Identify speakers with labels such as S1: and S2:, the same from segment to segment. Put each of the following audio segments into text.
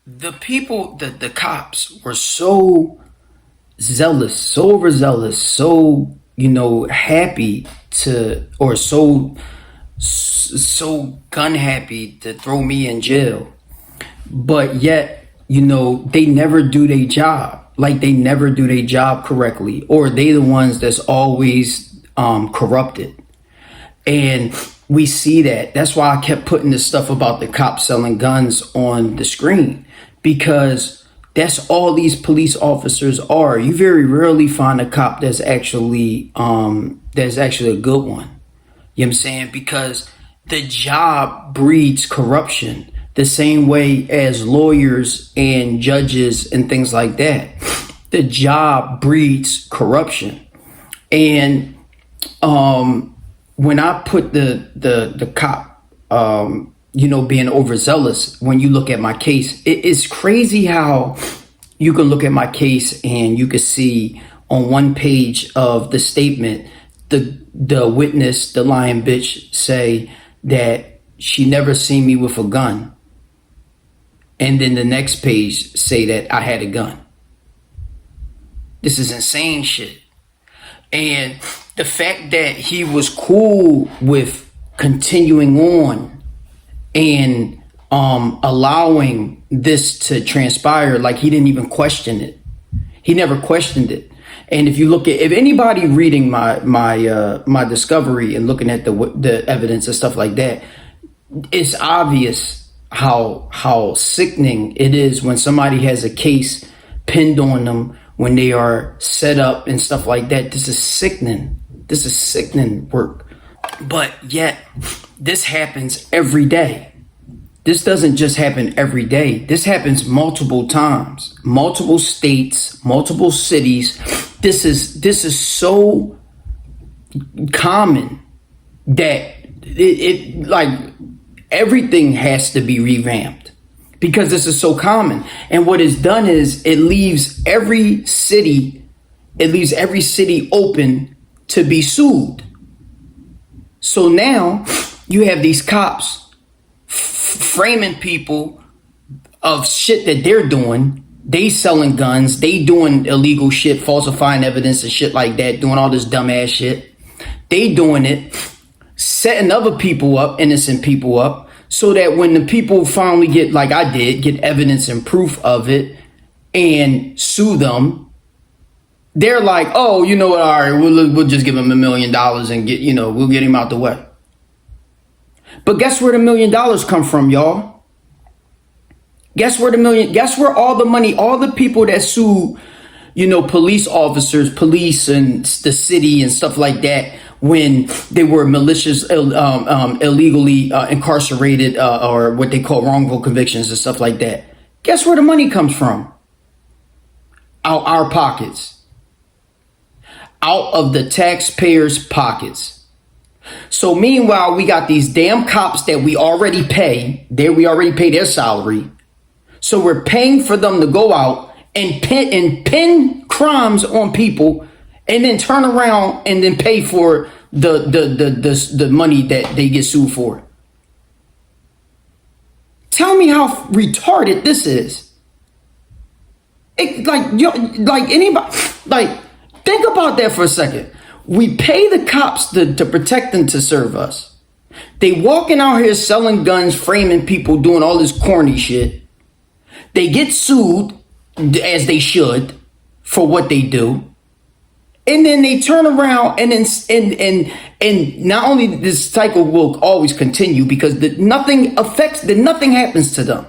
S1: The cops were so zealous, so overzealous, so, happy to, or so gun happy to throw me in jail. But yet, they never do their job. Like, they never do their job correctly, or they the ones that's always corrupted. And we see that. That's why I kept putting this stuff about the cops selling guns on the screen, because that's all these police officers are. You very rarely find a cop that's actually a good one. You know what I'm saying? Because the job breeds corruption the same way as lawyers and judges and things like that. The job breeds corruption. And when I put the cop, being overzealous, when you look at my case, it's crazy how you can look at my case and you can see on one page of the statement, the witness, the lying bitch, say that she never seen me with a gun. And then the next page say that I had a gun. This is insane shit. And the fact that he was cool with continuing on and allowing this to transpire, like he didn't even question it. He never questioned it. And if you look at, if anybody reading my discovery and looking at the evidence and stuff like that, it's obvious how sickening it is when somebody has a case pinned on them, when they are set up and stuff like that. This is sickening. This is sickening work. But yet, this happens every day. This doesn't just happen every day. This happens multiple times, multiple states, multiple cities. This is so common that it like everything has to be revamped, because this is so common. And what it's done is it leaves every city open to be sued. So now you have these cops framing people of shit that they're doing. They selling guns, they doing illegal shit, falsifying evidence and shit like that, doing all this dumbass shit. They doing it, setting other people up, innocent people up, so that when the people finally get, like I did, get evidence and proof of it and sue them, they're like, oh, you know what, all right, we'll just give him $1 million and we'll get him out the way. But guess where the $1 million come from, y'all? Guess where all the money, all the people that sue, police officers, police and the city and stuff like that, when they were malicious, illegally incarcerated, or what they call wrongful convictions and stuff like that. Guess where the money comes from? Out our pockets. Out of the taxpayers' pockets. So meanwhile, we got these damn cops that we already pay. We already pay their salary. So we're paying for them to go out and pin crimes on people, and then turn around and then pay for the money that they get sued for. Tell me how retarded this is. Think about that for a second. We pay the cops to protect them, to serve us. They walking out here selling guns, framing people, doing all this corny shit. They get sued, as they should, for what they do. And then they turn around and not only this cycle will always continue, because nothing happens to them.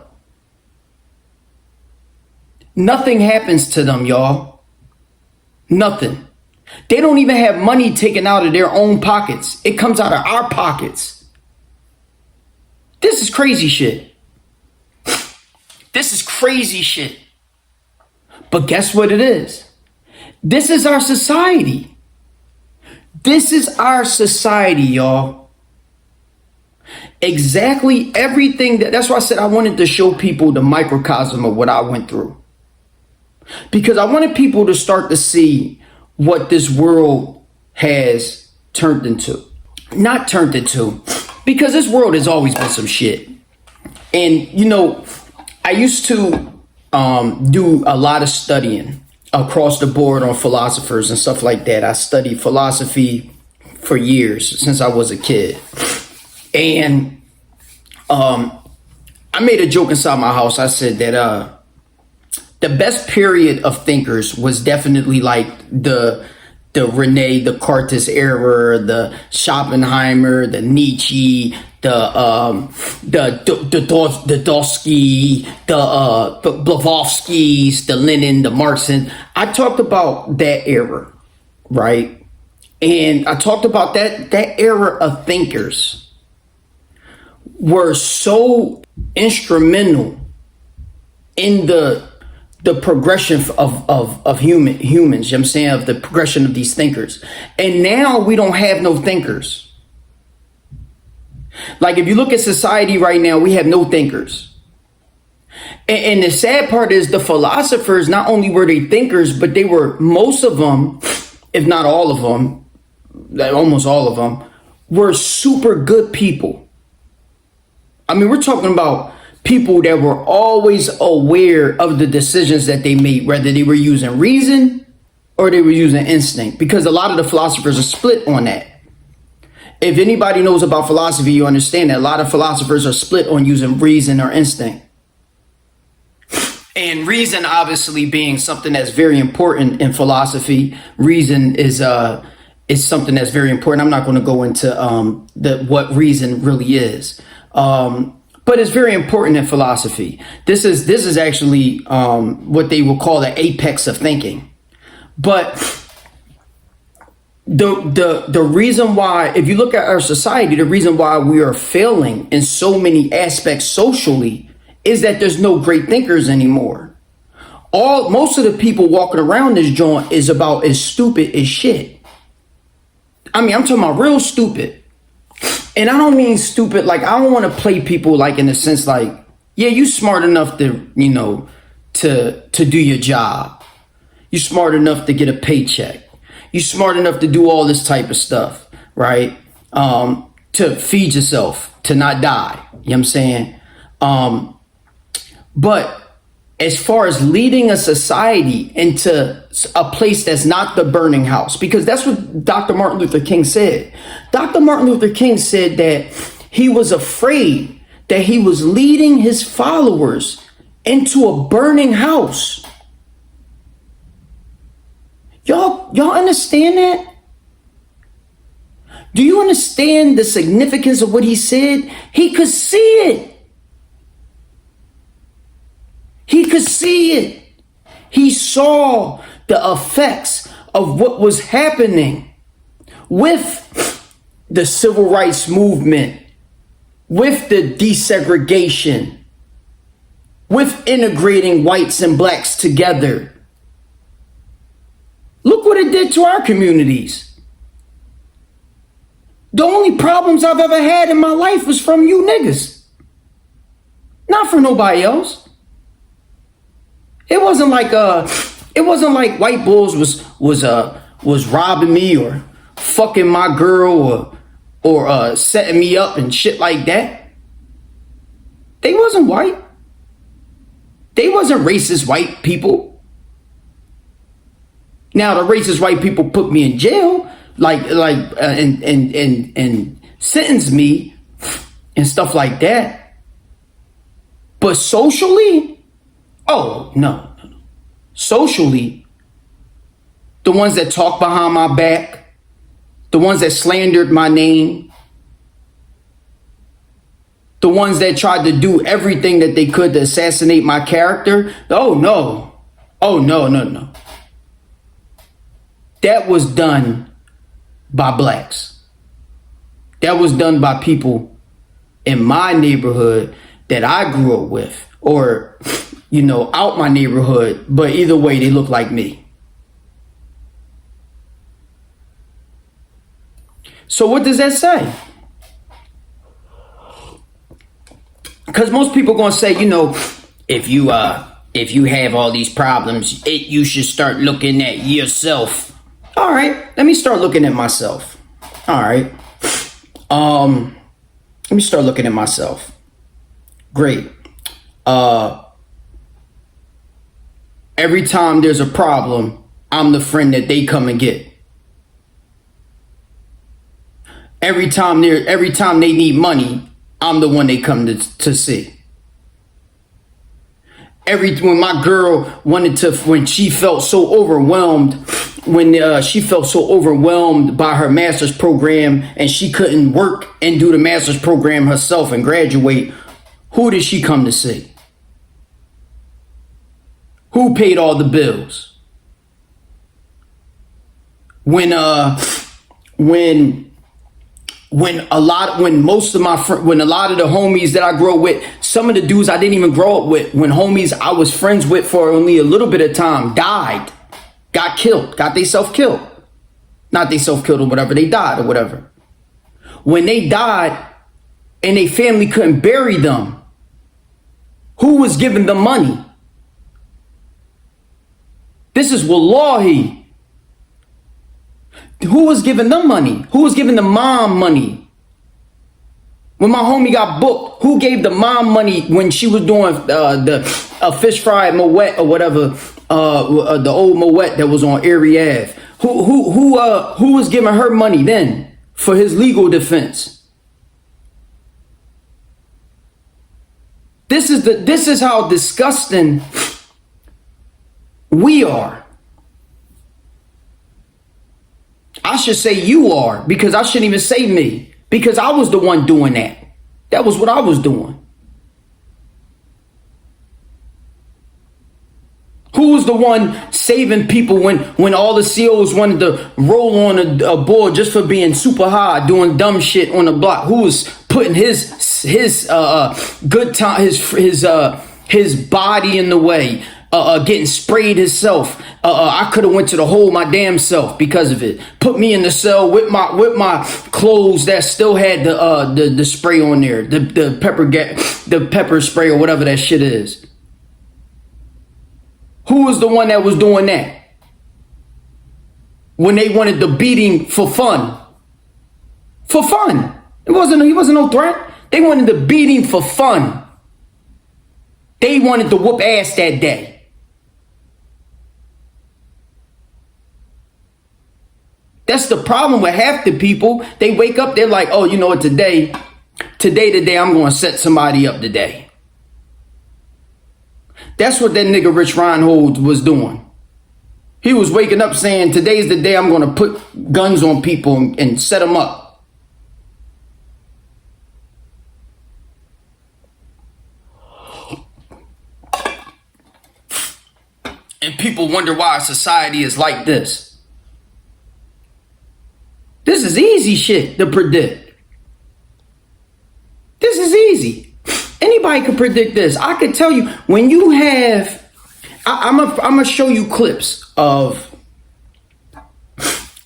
S1: Nothing happens to them, y'all. Nothing. They don't even have money taken out of their own pockets. It comes out of our pockets. This is crazy shit. This is crazy shit. But guess what it is? This is our society. This is our society, y'all. Exactly everything that's why I said I wanted to show people the microcosm of what I went through. Because I wanted people to start to see what this world has turned into. Not turned into, because this world has always been some shit. And I used to do a lot of studying across the board on philosophers and stuff like that. I studied philosophy for years since I was a kid. And I made a joke inside my house. I said that the best period of thinkers was definitely like the Rene Descartes era, the Schopenhauer, the Nietzsche, the Dostoevsky, the Blavatsky's, the Lenin, the Marxian. I talked about that era, right? And I talked about that era of thinkers were so instrumental in the progression of humans, you know what I'm saying, of the progression of these thinkers. And now we don't have no thinkers. Like if you look at society right now, we have no thinkers. And the sad part is the philosophers, not only were they thinkers, but they were, most of them, if not all of them, almost all of them, were super good people. I mean, we're talking about people that were always aware of the decisions that they made, whether they were using reason or they were using instinct, because a lot of the philosophers are split on that. If anybody knows about philosophy, you understand that a lot of philosophers are split on using reason or instinct. And reason obviously being something that's very important in philosophy. Reason is something that's very important. I'm not going to go into what reason really is. But it's very important in philosophy. This is actually what they will call the apex of thinking. But the reason why, if you look at our society, the reason why we are failing in so many aspects socially is that there's no great thinkers anymore. Most of the people walking around this joint is about as stupid as shit. I mean, I'm talking about real stupid. And I don't mean stupid, like, I don't want to play people like in the sense like, yeah, you smart enough to, you know, to do your job. You smart enough to get a paycheck. You smart enough to do all this type of stuff, right? To feed yourself, to not die. You know what I'm saying? But as far as leading a society into a place that's not the burning house, because that's what Dr. Martin Luther King said. Dr. Martin Luther King said that he was afraid that he was leading his followers into a burning house. Y'all understand that? Do you understand the significance of what he said? He could see it. He could see it. He saw the effects of what was happening with the civil rights movement, with the desegregation, with integrating whites and blacks together. Look what it did to our communities. The only problems I've ever had in my life was from you niggas. Not from nobody else. It wasn't like white bulls was robbing me or fucking my girl or setting me up and shit like that. They wasn't white. They wasn't racist white people. Now the racist white people put me in jail, and sentenced me and stuff like that. But socially, oh no. Socially, the ones that talk behind my back, the ones that slandered my name, the ones that tried to do everything that they could to assassinate my character. Oh no. That was done by blacks. That was done by people in my neighborhood that I grew up with, or, you know, out my neighborhood, but either way, they look like me. So what does that say? Because most people gonna say, you know, if you have all these problems, you should start looking at yourself. All right, let me start looking at myself. All right, let me start looking at myself. Great. Every time there's a problem, I'm the friend that they come and get. Every time they need money, I'm the one they come to see. When my girl when she felt so overwhelmed, she felt so overwhelmed by her master's program and she couldn't work and do the master's program herself and graduate, who did she come to see? Who paid all the bills? When a lot of the homies that I grew up with, some of the dudes I didn't even grow up with, when homies I was friends with for only a little bit of time died, got killed, got they self killed. Not they self killed or whatever, they died or whatever. When they died and their family couldn't bury them, who was giving them money? This is wallahi. Who was giving them money? Who was giving the mom money? When my homie got booked, who gave the mom money when she was doing the fish fry at Moet or whatever, the old Moet that was on Erie Ave? Who was giving her money then for his legal defense? This is how disgusting we are. I should say you are, because I shouldn't even say me, because I was the one doing that. That was what I was doing. Who was the one saving people when all the COs wanted to roll on a board just for being super high, doing dumb shit on the block? Who was putting his good time, his body in the way? Getting sprayed himself. I could have went to the hole my damn self because of it. Put me in the cell with my clothes that still had the spray on there, the pepper spray or whatever that shit is. Who was the one that was doing that? When they wanted the beating for fun. For fun. He wasn't no threat. They wanted the beating for fun. They wanted to whoop ass that day. That's the problem with half the people. They wake up, they're like, oh, you know what, today, I'm going to set somebody up today. That's what that nigga Rich Reinhold was doing. He was waking up saying, today's the day I'm going to put guns on people and set them up. And people wonder why society is like this. This is easy shit to predict. This is easy. Anybody can predict this. I could tell you when you have, I'm gonna show you clips of,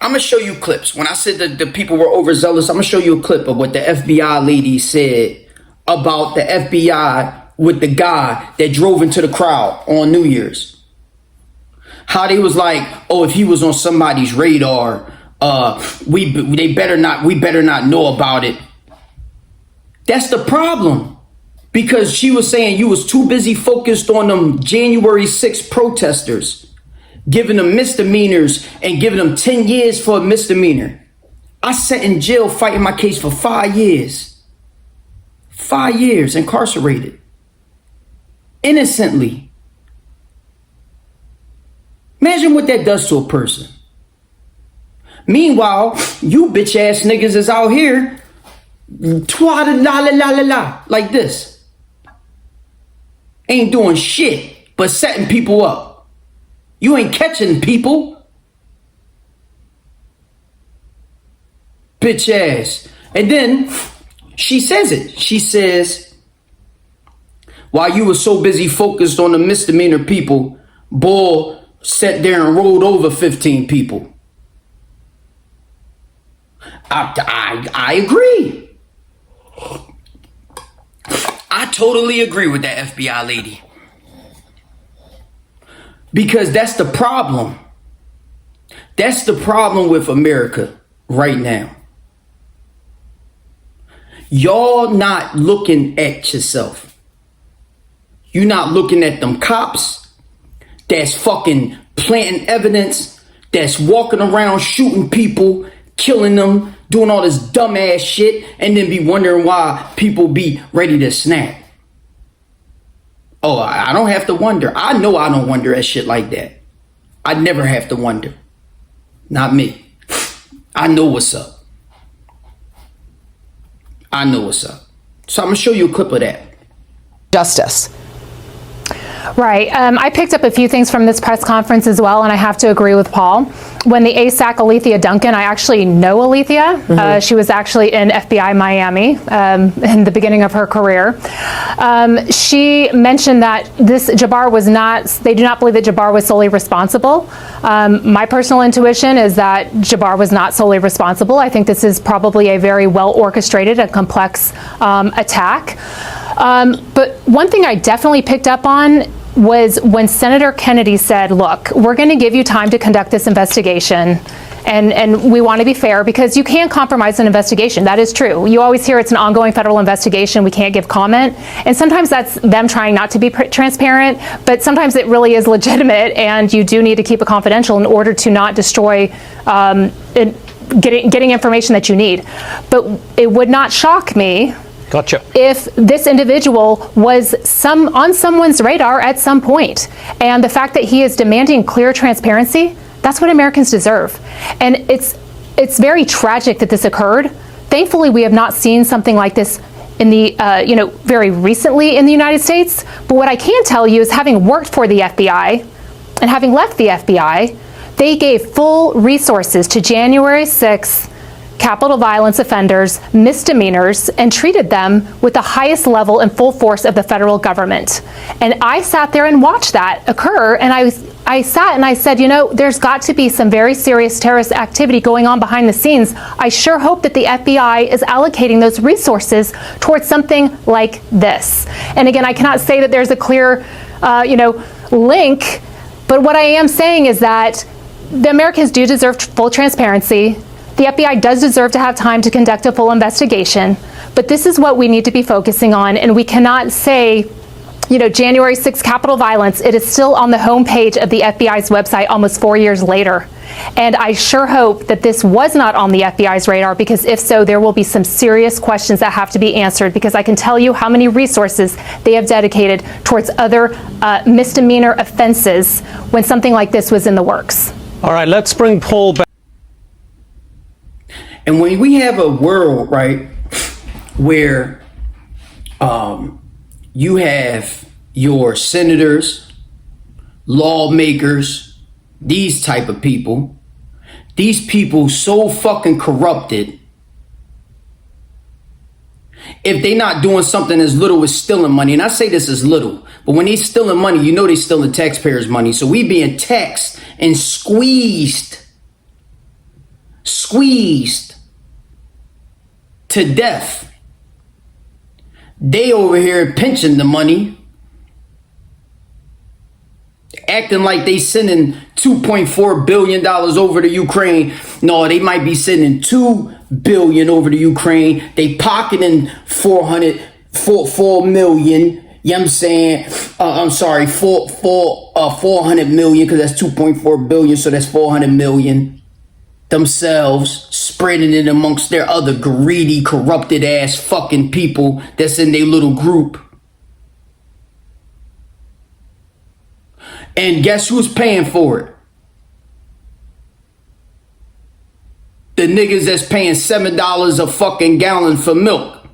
S1: When I said that the people were overzealous, I'm gonna show you a clip of what the FBI lady said about the FBI with the guy that drove into the crowd on New Year's. How they was like, oh, if he was on somebody's radar, we better not know about it. That's the problem. Because she was saying you was too busy focused on them January 6th protesters, giving them misdemeanors and giving them 10 years for a misdemeanor. I sat in jail fighting my case for 5 years. 5 years incarcerated. Innocently. Imagine what that does to a person. Meanwhile, you bitch ass niggas is out here like this. Ain't doing shit but setting people up. You ain't catching people. Bitch ass. And then she says it. She says, while you were so busy focused on the misdemeanor people, Bull sat there and rolled over 15 people. I agree. I totally agree with that FBI lady. Because that's the problem. That's the problem with America right now. Y'all not looking at yourself. You're not looking at them cops. that's fucking planting evidence, that's walking around shooting people, killing them, doing all this dumbass shit, and then be wondering why people be ready to snap. Oh, I don't have to wonder. I know I don't wonder at shit like that. I never have to wonder. Not me. I know what's up. I know what's up. So I'm going to show you a clip of that.
S2: Justice.
S3: Right. I picked up a few things from this press conference as well, and I have to agree with Paul. When the ASAC Alethea Duncan, I actually know Alethea. She was actually in FBI Miami in the beginning of her career. She mentioned that this Jabbar was not, they do not believe that Jabbar was solely responsible. My personal intuition is that Jabbar was not solely responsible. I think this is probably a very well orchestrated and complex attack. But one thing I definitely picked up on was when Senator Kennedy said, look, we're going to give you time to conduct this investigation. And we want to be fair because you can't compromise an investigation. That is true. You always hear it's an ongoing federal investigation. We can't give comment. And sometimes that's them trying not to be transparent, but sometimes it really is legitimate and you do need to keep it confidential in order to not destroy getting information that you need. But it would not shock me if this individual was on someone's radar at some point. And the fact that he is demanding clear transparency, that's what Americans deserve. And it's very tragic that this occurred. Thankfully, we have not seen something like this in the, very recently in the United States. But what I can tell you is having worked for the FBI and having left the FBI, they gave full resources to January 6th capital violence offenders, misdemeanors, and treated them with the highest level and full force of the federal government. And I sat there and watched that occur, and I sat and I said, there's got to be some very serious terrorist activity going on behind the scenes. I sure hope that the FBI is allocating those resources towards something like this. And again, I cannot say that there's a clear, link, but what I am saying is that the Americans do deserve full transparency. The FBI does deserve to have time to conduct a full investigation, but this is what we need to be focusing on, and we cannot say, January 6th Capitol violence, it is still on the homepage of the FBI's website almost 4 years later. And I sure hope that this was not on the FBI's radar, because if so, there will be some serious questions that have to be answered, because I can tell you how many resources they have dedicated towards other misdemeanor offenses when something like this was in the works.
S4: All right, let's bring Paul back.
S1: And when we have a world, right, where you have your senators, lawmakers, these type of people, these people so fucking corrupted, if they not doing something as little as stealing money, and I say this as little, but when they stealing money, they stealing taxpayers' money. So we being taxed and squeezed to death. They over here pinching the money, acting like they sending $2.4 billion over to Ukraine. No, they might be sending $2 billion over to Ukraine. They pocketing 4 million. You know what I'm saying? I'm sorry, 400 million, because that's 2.4 billion, so that's 400 million. Themselves, spreading it amongst their other greedy, corrupted ass fucking people that's in their little group. And guess who's paying for it? The niggas that's paying $7 a fucking gallon for milk,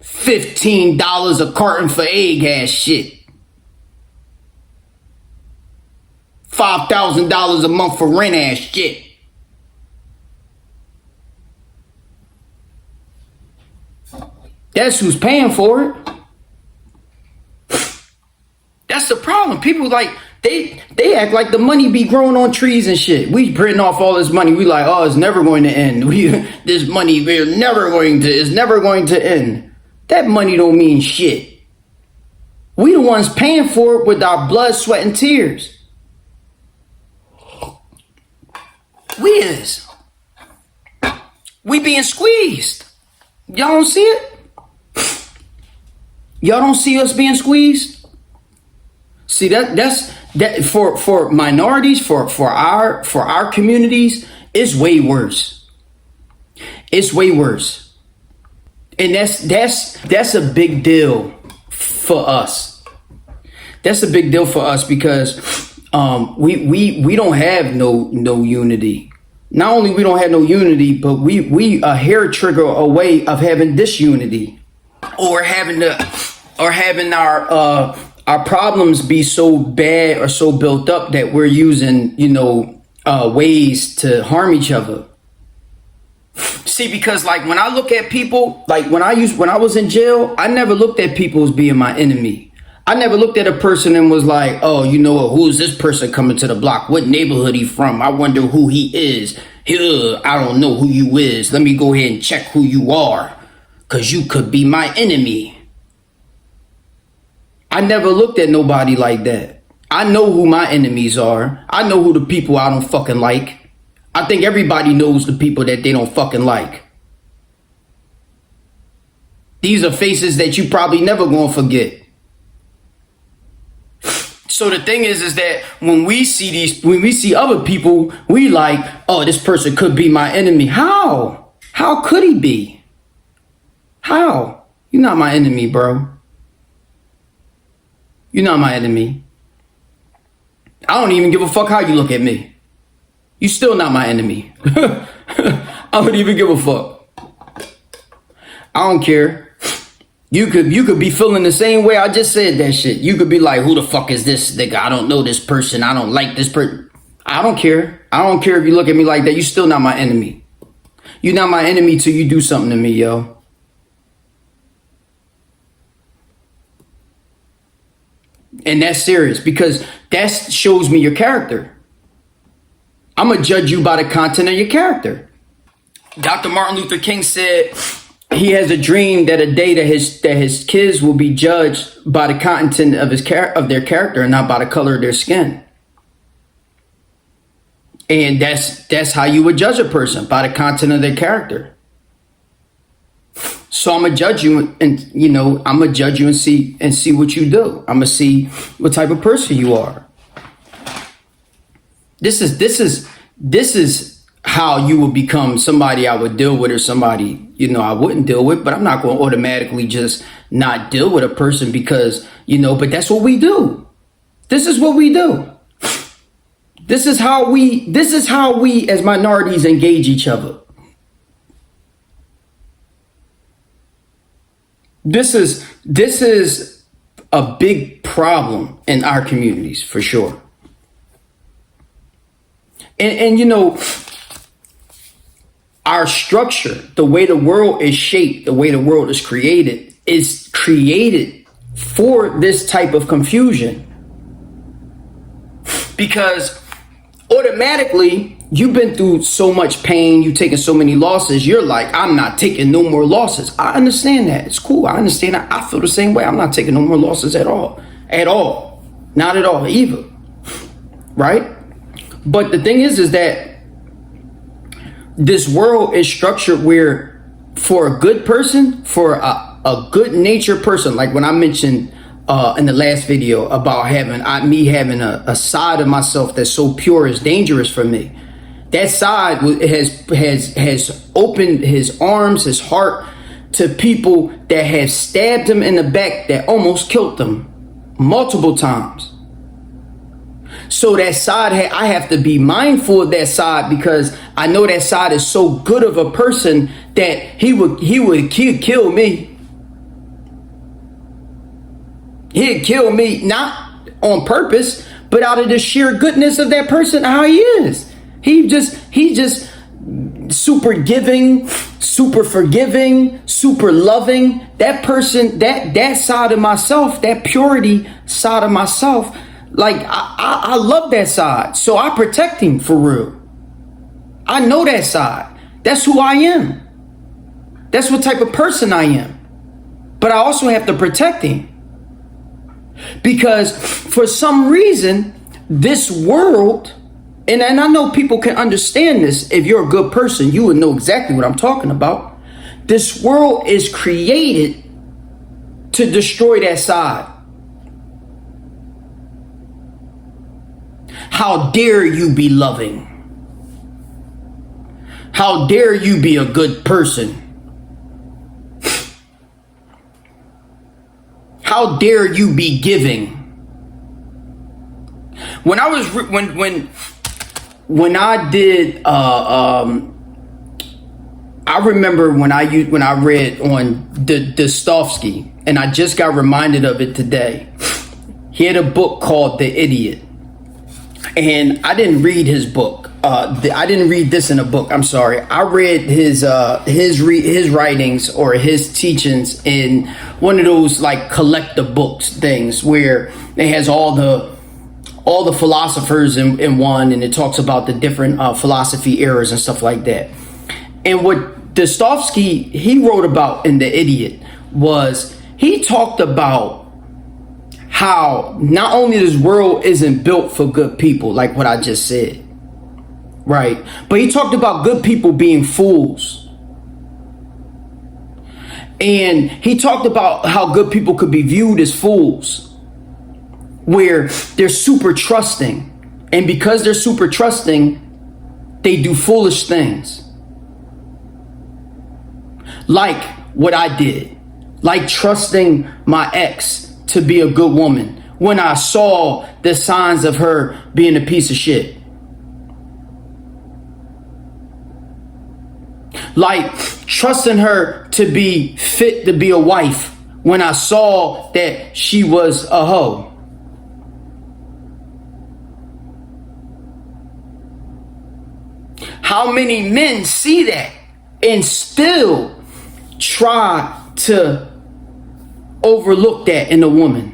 S1: $15 a carton for egg ass shit, $5,000 a month for rent ass shit. That's who's paying for it. That's the problem. People they act like the money be growing on trees and shit. We printing off all this money. We like, oh, it's never going to end. This money, it's never going to end. That money don't mean shit. We the ones paying for it with our blood, sweat, and tears. We is. We being squeezed. Y'all don't see it? Y'all don't see us being squeezed? See, that's for minorities, for our communities, it's way worse. It's way worse. And that's a big deal for us. That's a big deal for us because we don't have no unity. Not only we don't have no unity, but we a hair trigger away of having disunity, or having our problems be so bad or so built up that we're using ways to harm each other. See, because like when I look at people, like when I was in jail, I never looked at people as being my enemy. I never looked at a person and was like, oh, you know what, who is this person coming to the block? What neighborhood he from? I wonder who he is. I don't know who you is. Let me go ahead and check who you are, because you could be my enemy. I never looked at nobody like that. I know who my enemies are. I know who the people I don't fucking like. I think everybody knows the people that they don't fucking like. These are faces that you probably never gonna forget. So the thing is that when we see other people, we like, oh, this person could be my enemy. How? How could he be? How? You're not my enemy, bro. You're not my enemy. I don't even give a fuck how you look at me. You still not my enemy. I don't even give a fuck. I don't care. You could be feeling the same way I just said that shit. You could be like, who the fuck is this nigga? I don't know this person. I don't like this person. I don't care. I don't care if you look at me like that. You still not my enemy. You're not my enemy till you do something to me, yo. And that's serious, because that shows me your character. I'm going to judge you by the content of your character. Dr. Martin Luther King said he has a dream that a day that his kids will be judged by the content of their character and not by the color of their skin. And that's how you would judge a person, by the content of their character. So I'm gonna judge you, and I'm gonna judge you and see what you do. I'm gonna see what type of person you are. This is how you will become somebody I would deal with, or somebody I wouldn't deal with. But I'm not going to automatically just not deal with a person because But that's what we do. This is what we do. This is how we as minorities engage each other. This is a big problem in our communities, for sure. And our structure, the way the world is shaped, the way the world is created for this type of confusion. Because automatically, you've been through so much pain, you've taken so many losses, you're like, I'm not taking no more losses. I understand that. It's cool. I understand that. I feel the same way. I'm not taking no more losses at all. At all. Not at all either. Right? But the thing is that this world is structured where for a good person, for a good natured person, like when I mentioned in the last video about having a side of myself that's so pure is dangerous for me. That side has opened his arms, his heart to people that have stabbed him in the back, that almost killed him multiple times. So that side, I have to be mindful of that side, because I know that side is so good of a person that he would kill me. He'd kill me, not on purpose, but out of the sheer goodness of that person, how he is. He's just super giving, super forgiving, super loving. That person, that side of myself, that purity side of myself, like I love that side. So I protect him for real. I know that side. That's who I am. That's what type of person I am. But I also have to protect him. Because for some reason, this world, and I know people can understand this. If you're a good person, you would know exactly what I'm talking about. This world is created to destroy that side. How dare you be loving? How dare you be a good person? How dare you be giving? When I was when I did I remember when I read on Dostoevsky, and I just got reminded of it today. He had a book called The Idiot, and I didn't read his book. I didn't read this in a book. I'm sorry. I read his writings or his teachings in one of those like collector books things where it has all the philosophers in one, and it talks about the different philosophy eras and stuff like that. And what Dostoevsky, he wrote about in The Idiot was he talked about how not only this world isn't built for good people, like what I just said, right? But he talked about good people being fools. And he talked about how good people could be viewed as fools, where they're super trusting. And because they're super trusting, they do foolish things. Like what I did, like trusting my ex to be a good woman when I saw the signs of her being a piece of shit. Like trusting her to be fit to be a wife when I saw that she was a hoe. How many men see that and still try to overlook that in a woman?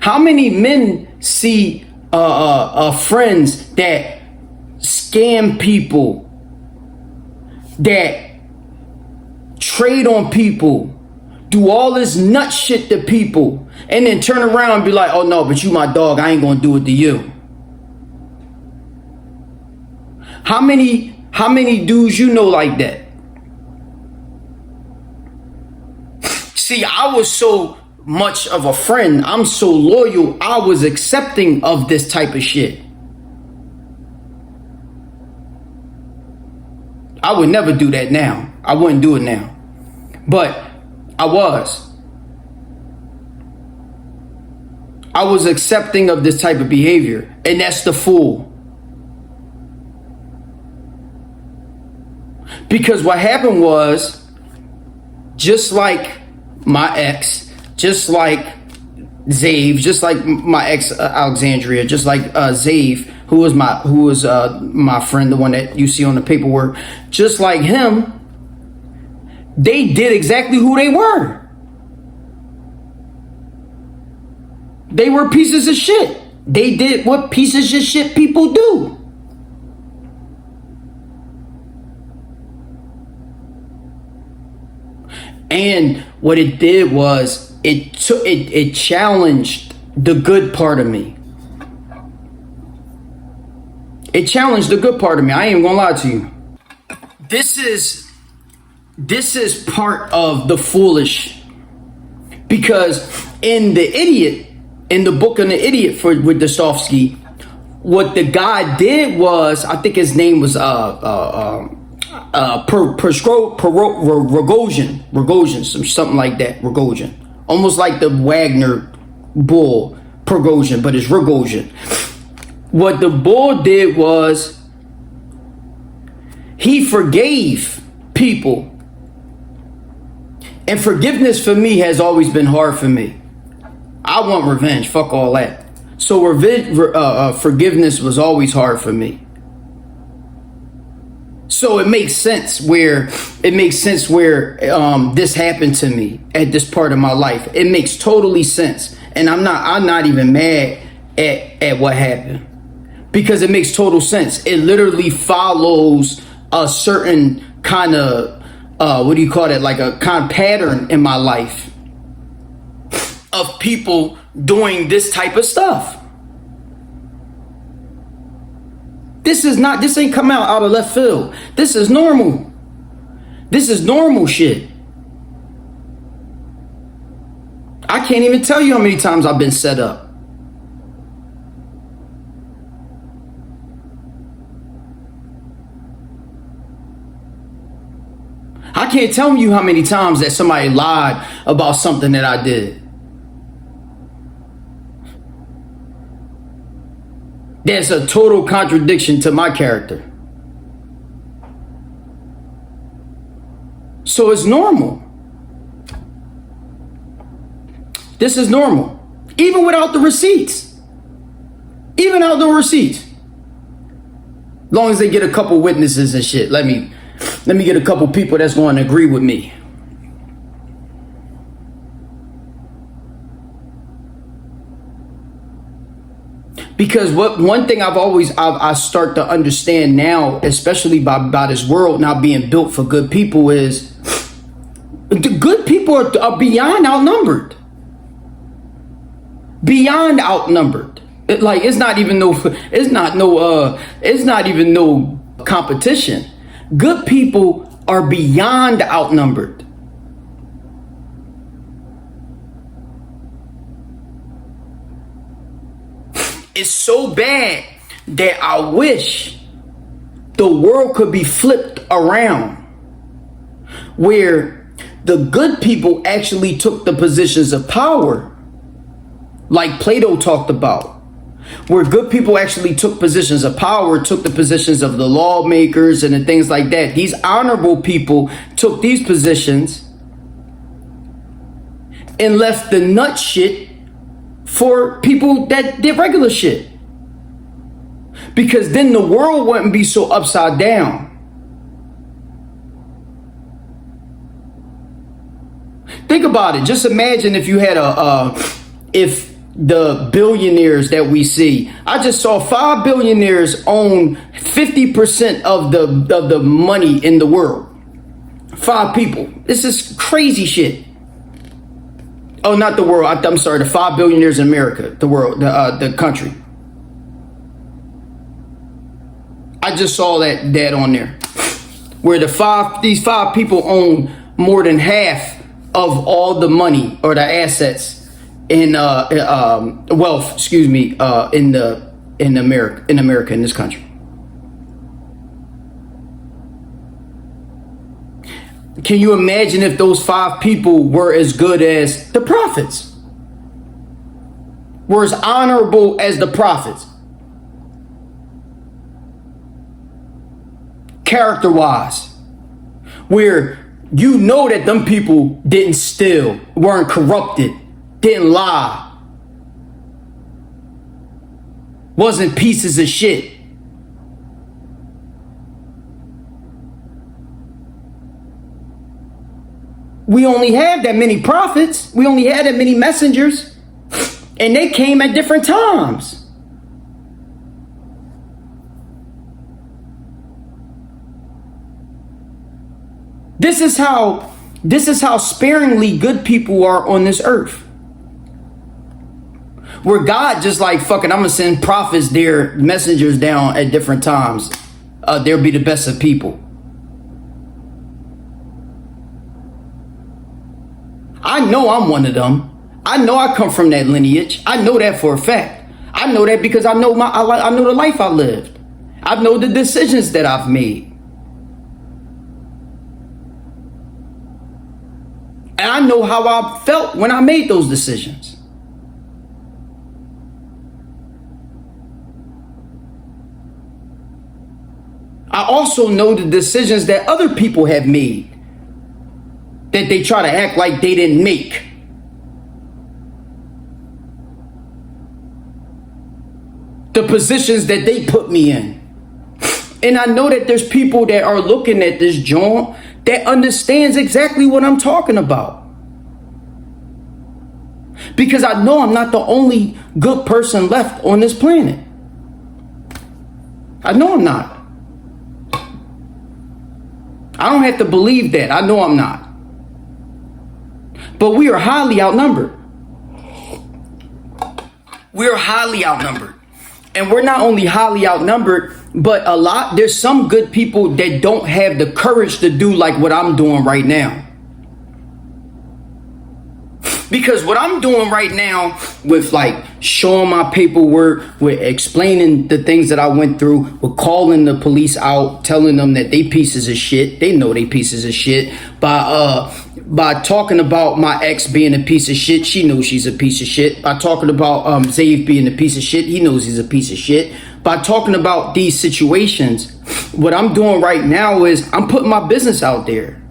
S1: How many men see friends that scam people, that trade on people, do all this nut shit to people, and then turn around and be like, oh no, but you my dog, I ain't gonna do it to you? How many dudes you know like that? See, I was so much of a friend. I'm so loyal. I was accepting of this type of shit. I would never do that now. I wouldn't do it now. But I was accepting of this type of behavior. And that's the fool. Because what happened was, just like my ex, just like Zave, just like my ex Alexandrea, just like Zave, who was my friend, the one that you see on the paperwork, just like him, they did exactly who they were. They were pieces of shit. They did what pieces of shit people do. And what it did was it challenged the good part of me. It challenged the good part of me. I ain't even gonna lie to you. This is part of the foolish, because in The Idiot, in the book on The Idiot with Dostoevsky, what the guy did was, I think his name was Rogozin, something like that. Rogozin, almost like the Wagner bull Prigozhin, but it's Rogozin. What the bull did was he forgave people, and forgiveness for me has always been hard for me. I want revenge. Fuck all that. So forgiveness was always hard for me. So it makes sense where this happened to me at this part of my life. It makes totally sense. And I'm not even mad at what happened, because it makes total sense. It literally follows a certain kind of like a kind of pattern in my life of people doing this type of stuff. This ain't come out of left field. This is normal. This is normal shit. I can't even tell you how many times I've been set up. can't tell you how many times that somebody lied about something that I did. That's a total contradiction to my character. So it's normal. This is normal. Even without the receipts. Even out the receipts. As long as they get a couple witnesses and shit. Let me get a couple people that's going to agree with me. Because one thing I start to understand now, especially by this world now being built for good people, is the good people are beyond outnumbered. Beyond outnumbered. It's not even no competition. Good people are beyond outnumbered. It's so bad that I wish the world could be flipped around, where the good people actually took the positions of power, like Plato talked about, where good people actually took positions of power, took the positions of the lawmakers and the things like that. These honorable people took these positions and left the nut shit for people that did regular shit. Because then the world wouldn't be so upside down. Think about it. Just imagine if you had if the billionaires that we see, I just saw 5 billionaires own 50% of the money in the world. 5 people. This is crazy shit. Oh, not the world. I'm sorry. The 5 billionaires in America, the world, the country. I just saw that on there, where these 5 people own more than half of all the money or the assets in wealth. Excuse me, in America, in this country. Can you imagine if those 5 people were as good as the prophets? Were as honorable as the prophets? Character-wise. Where you know that them people didn't steal, weren't corrupted, didn't lie, wasn't pieces of shit. We only have that many prophets. We only had that many messengers. And they came at different times. This is how sparingly good people are on this earth. Where God just like, fucking, I'm gonna send prophets there, messengers down at different times. They'll be the best of people. I know I'm one of them. I know I come from that lineage. I know that for a fact. I know that because I know the life I lived. I know the decisions that I've made. And I know how I felt when I made those decisions. I also know the decisions that other people have made that they try to act like they didn't make. The positions that they put me in. And I know that there's people that are looking at this joint that understands exactly what I'm talking about. Because I know I'm not the only good person left on this planet. I know I'm not. I don't have to believe that. I know I'm not. But we are highly outnumbered. We're highly outnumbered. And we're not only highly outnumbered, but there's some good people that don't have the courage to do like what I'm doing right now. Because what I'm doing right now with like showing my paperwork, with explaining the things that I went through, with calling the police out, telling them that they pieces of shit. They know they pieces of shit. By talking about my ex being a piece of shit, she knows she's a piece of shit. By talking about Zave being a piece of shit, he knows he's a piece of shit. By talking about these situations, what I'm doing right now is I'm putting my business out there.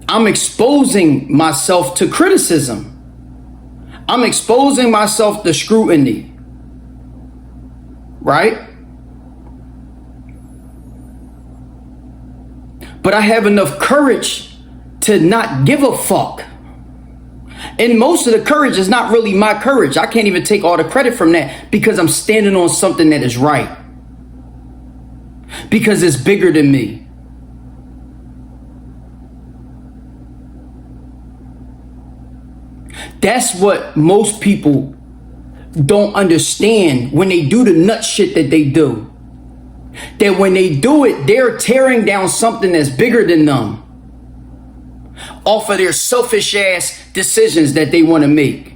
S1: I'm exposing myself to criticism. I'm exposing myself to scrutiny. Right? But I have enough courage to not give a fuck. And most of the courage is not really my courage. I can't even take all the credit from that because I'm standing on something that is right. Because it's bigger than me. That's what most people don't understand when they do the nut shit that they do. That when they do it, they're tearing down something that's bigger than them off of their selfish ass decisions that they want to make.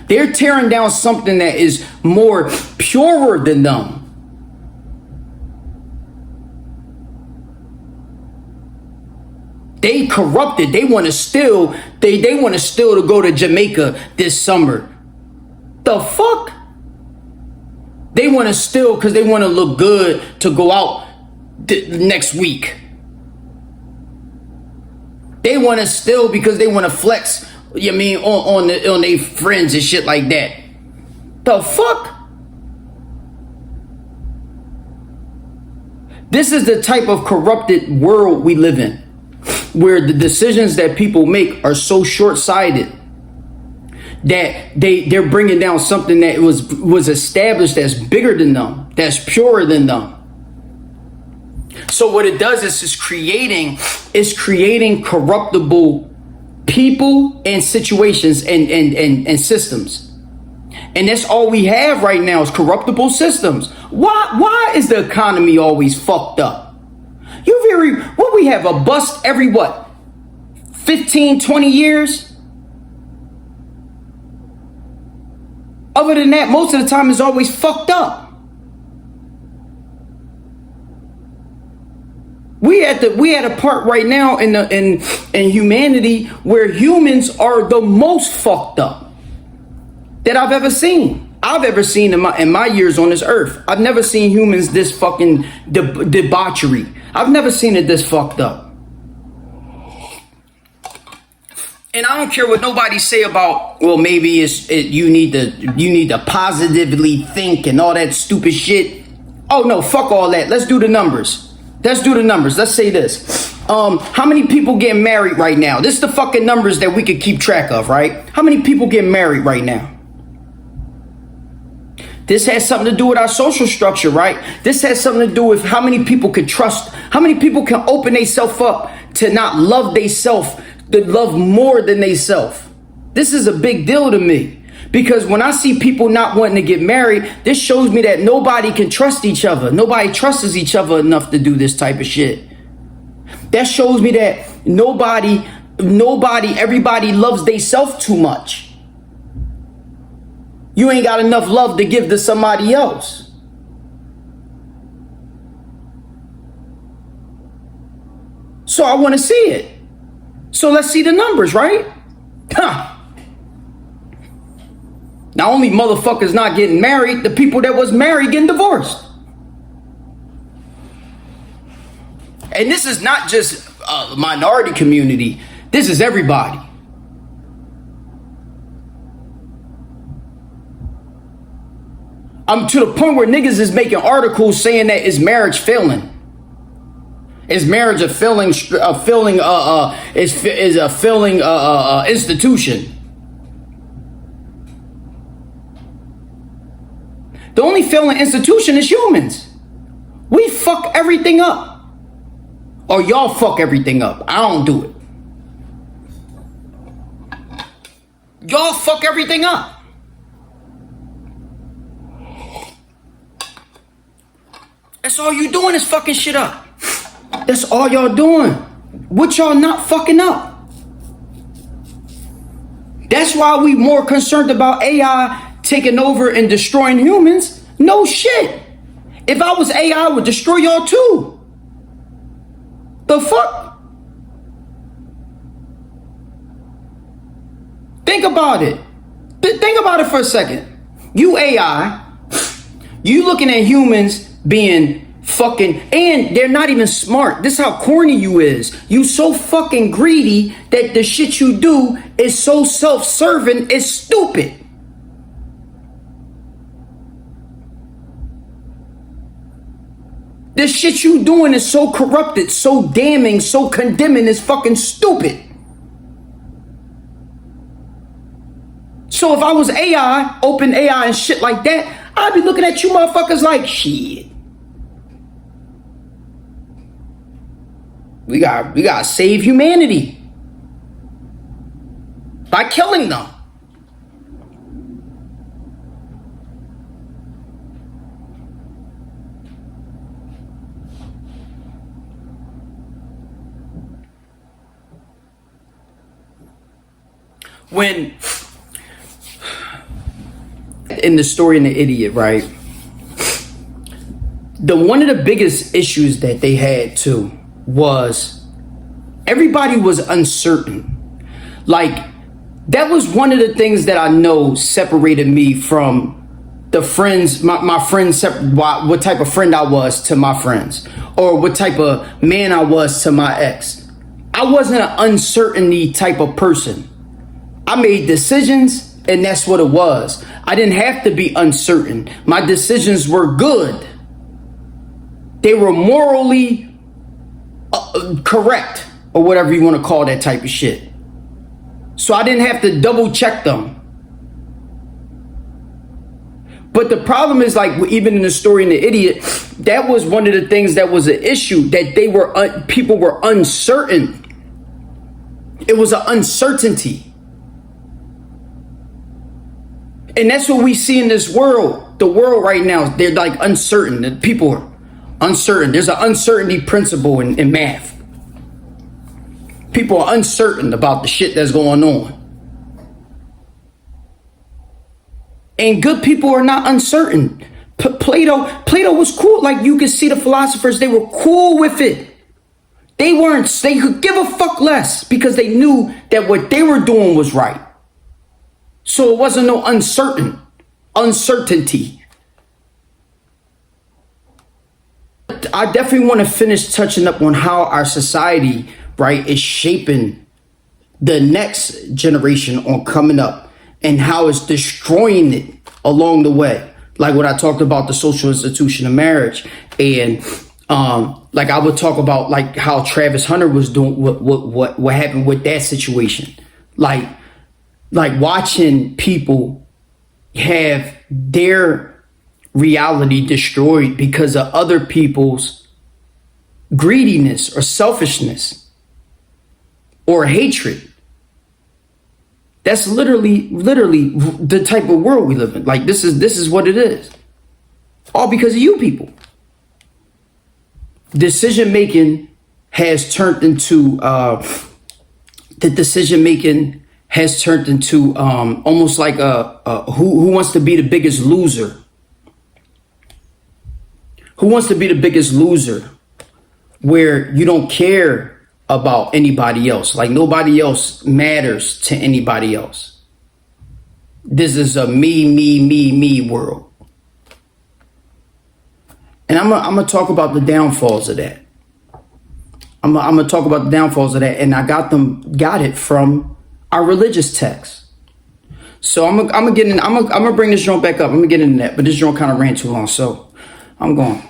S1: They're tearing down something that is more purer than them. They corrupted. They want to steal. They want to steal to go to Jamaica this summer. The fuck? They want to steal because they want to look good to go out next week. They want to steal because they want to flex. You mean on their friends and shit like that. The fuck? This is the type of corrupted world we live in, where the decisions that people make are so short-sighted that they're bringing down something that was established as bigger than them, that's purer than them. So what it does is it's creating corruptible people and situations and systems. And that's all we have right now is corruptible systems. Why is the economy always fucked up? What we have, a bust every 15, 20 years? Other than that, most of the time it's always fucked up. We at a part right now in humanity where humans are the most fucked up that I've ever seen. In my years on this earth. I've never seen humans this fucking debauchery. I've never seen it this fucked up. And I don't care what nobody say about, well, maybe you need to positively think and all that stupid shit. Oh no, fuck all that. Let's do the numbers. Let's say this. How many people getting married right now? This is the fucking numbers that we could keep track of, right? How many people getting married right now? This has something to do with our social structure, right? This has something to do with how many people can trust, how many people can open themselves up to not love themselves, to love more than themselves. This is a big deal to me because when I see people not wanting to get married, this shows me that nobody can trust each other. Nobody trusts each other enough to do this type of shit. That shows me that everybody loves themselves too much. You ain't got enough love to give to somebody else. So I want to see it. So let's see the numbers, right? Huh. Not only motherfuckers not getting married, the people that was married getting divorced. And this is not just a minority community. This is everybody. I'm to the point where niggas is making articles saying that is marriage failing. Is marriage a failing institution? The only failing institution is humans. We fuck everything up. Or y'all fuck everything up. I don't do it. Y'all fuck everything up. That's all you doing is fucking shit up. That's all y'all doing. What y'all not fucking up? That's why we more concerned about AI taking over and destroying humans. No shit. If I was AI, I would destroy y'all too. The fuck? Think about it. Think about it for a second. You AI, you looking at humans being fucking, and they're not even smart. This is how corny you is. You so fucking greedy that the shit you do is so self-serving, it's stupid. The shit you doing is so corrupted, so damning, so condemning, is fucking stupid. So if I was AI, open AI and shit like that, I'd be looking at you motherfuckers like, shit. We gotta save humanity by killing them. When in the story in The Idiot, right? One of the biggest issues that they had too was everybody was uncertain. Like, that was one of the things that I know separated me from the friends, my friends, what type of friend I was to my friends, or what type of man I was to my ex. I wasn't an uncertainty type of person. I made decisions, and that's what it was. I didn't have to be uncertain. My decisions were good. They were morally correct, or whatever you want to call that type of shit. So I didn't have to double check them. But the problem is, like, even in the story in The Idiot, that was one of the things that was an issue, that people were uncertain. It was an uncertainty. And that's what we see in this world. The world right now, they're like uncertain. The people are uncertain. There's an uncertainty principle in math. People are uncertain about the shit that's going on. And good people are not uncertain. Plato was cool. Like, you could see the philosophers, they were cool with it. They could give a fuck less because they knew that what they were doing was right. So it wasn't no uncertainty. I definitely want to finish touching up on how our society, right, is shaping the next generation on coming up and how it's destroying it along the way. Like what I talked about, the social institution of marriage, and like I would talk about like how Travis Hunter was doing, what happened with that situation. Like watching people have their reality destroyed because of other people's greediness or selfishness or hatred. That's literally the type of world we live in. Like, this is what it is. All because of you people. Decision making has turned into almost like who wants to be the biggest loser? Who wants to be the biggest loser? Where you don't care about anybody else. Like, nobody else matters to anybody else. This is a me world. And I'm gonna talk about the downfalls of that. I'm gonna talk about the downfalls of that, and I got it from our religious text. So I'm gonna bring this joint back up. I'm gonna get into that, but this joint kind of ran too long, so I'm going.